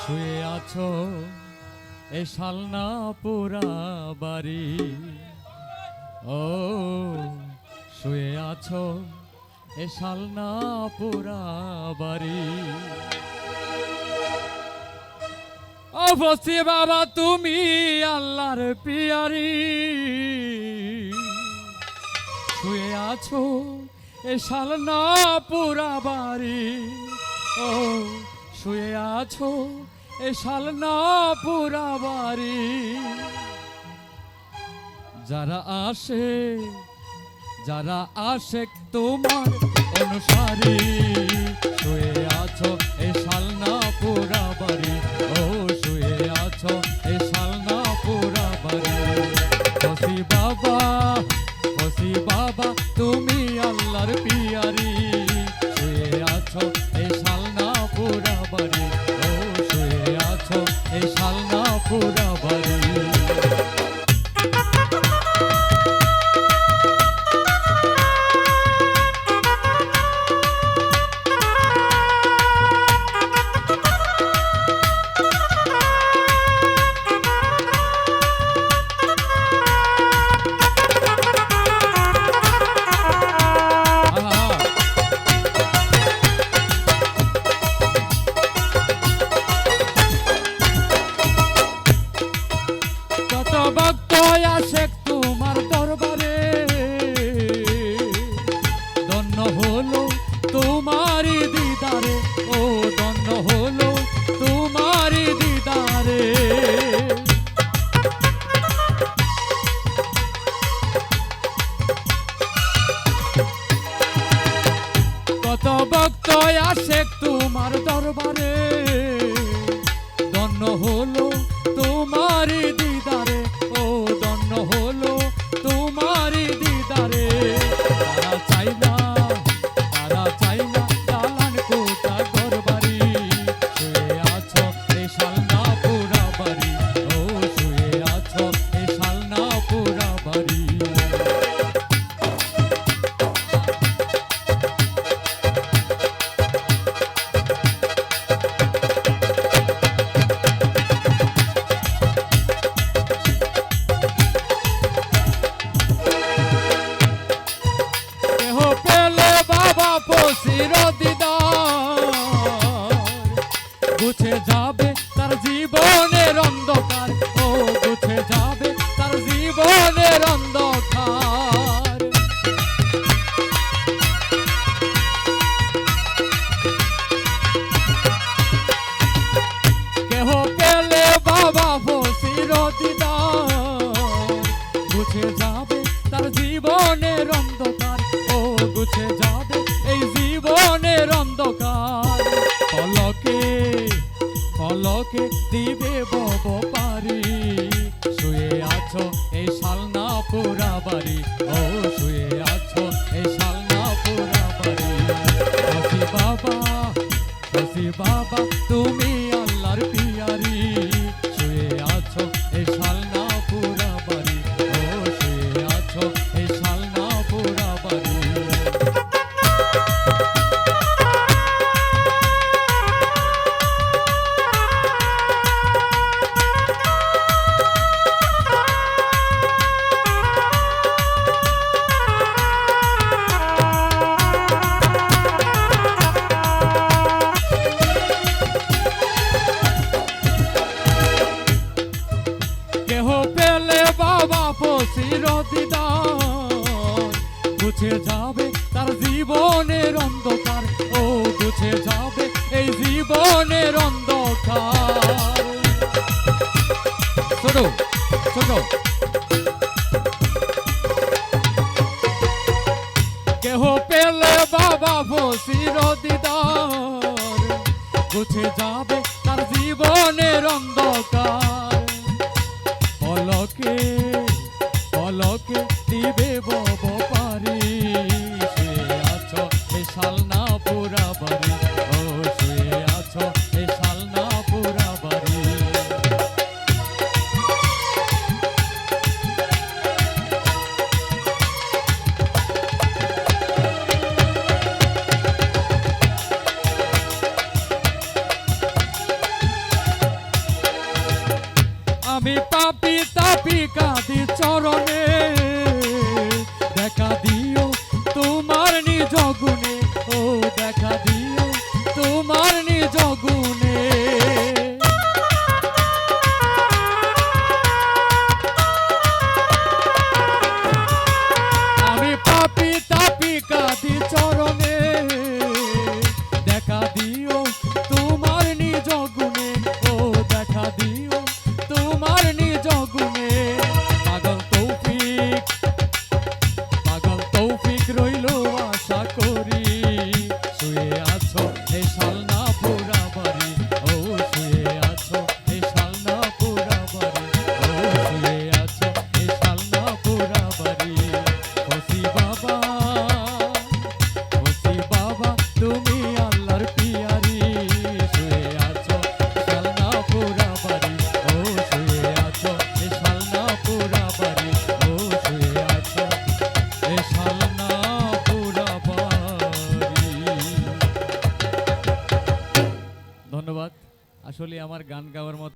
শুয়ে আছো এ শালনা পুরা বাড়ি, ও শুয়ে আছো এ শালনা পুরা বাড়ি। ও ফসি বাবা তুমি আল্লাহর পিয়ারি, শুয়ে আছো এ শালনা পুরা বাড়ি, ও শুয়ে আছো এ শালনা পুরা বাড়ি। যারা আসে তোমার অনুসারী, শুয়ে আছো এ শালনা পুরা বাড়ি, ও শুয়ে আছো এ শালনা পুরা বাড়ি। ফসি বাবা তুমি আল্লাহর পিয়ারি, শুয়ে আছো এ শালনা পুরা বাড়ি, ও শুয়ে আছো এ শালনা পুরা বাড়ি। ভক্ত আসে তোমার দরবারে, ধন্য হলো তোমারি দিদারে, ও ধন্য হলো তোমারি দিদারে। কত ভক্ত আসে তোমার দরবারে, ধন্য হলো তোমারি দিদারে, ও ধন্য হলো তোমারি দিদারে। তারা চাই না দালান কোঠা ঘরবাড়ি, শুয়ে আছো এ শালনা পুরা বাড়ি, ও শুয়ে আছো এ শালনা পুরা বাড়ি। গুছে যাবে তার জীবনের অন্ধকার, ও গুছে যাবে তার জীবনের অন্ধকার। কেহ পেলে বাবা ফসির দিদার, গুছে যাবে তার জীবনের অন্ধকার, ও গুছে যাবে এই জীবনের অন্ধকার। পলকে দিবে বব পারি, শুয়ে আছো এই শালনা পুরা বাড়ি, ও শুয়ে আছো এই শালনা পুরা বাড়ি। ফসি বাবা তুমি আল্লাহর পিয়ারি, শুয়ে আছো এই শালনা পুরা বাড়ি, ও শুয়ে আছো এই শালনা পুরা বাড়ি। কেহ পেলে বাবা ফসির দিদার, গুছে যাবে তার জীবনের অন্ধকার, ও গুছে যাবে এই জীবনের অন্ধকার। ছোট কেহ পেলে বাবা ফসির দিদার, গুছে যাবে তার জীবনের অন্ধকার। পলকে দিবে বব পারি, শুয়ে আছো এ শালনা পুরা বাড়ি, ও শুয়ে আছো এ শালনা পুরা বাড়ি। তাপি কাঁদি চরণে, দেখা দিও তোমার নিজ গুণে, ও দেখা দিও তোমার নিজ গুণে। আমি পাপি তাপি কাঁদি চরণে, দেখা দিও তোমার নিজ গুণে, ও দেখা দিও তোমার নিজ গুণে। পাগল তৌফিক রইল আশা করি, শুয়ে আছো এই শালনা পুরা বাড়ি, ও শুয়ে আছো এই শালনা পুরা বাড়ি, ও শুয়ে আছো এই শালনা পুরা বাড়ি। ওসি বাবা তুমি আল্লাহর পিয়ারি, শুয়ে আছো শালনা পুরা বাড়ি, ও শুয়ে আছো এই শালনা পুরা বাড়ি, ও শুয়ে আছো এই শালনা পুরা বাড়ি। ধন্যবাদ। আসলে আমার গান গাওয়ার মতো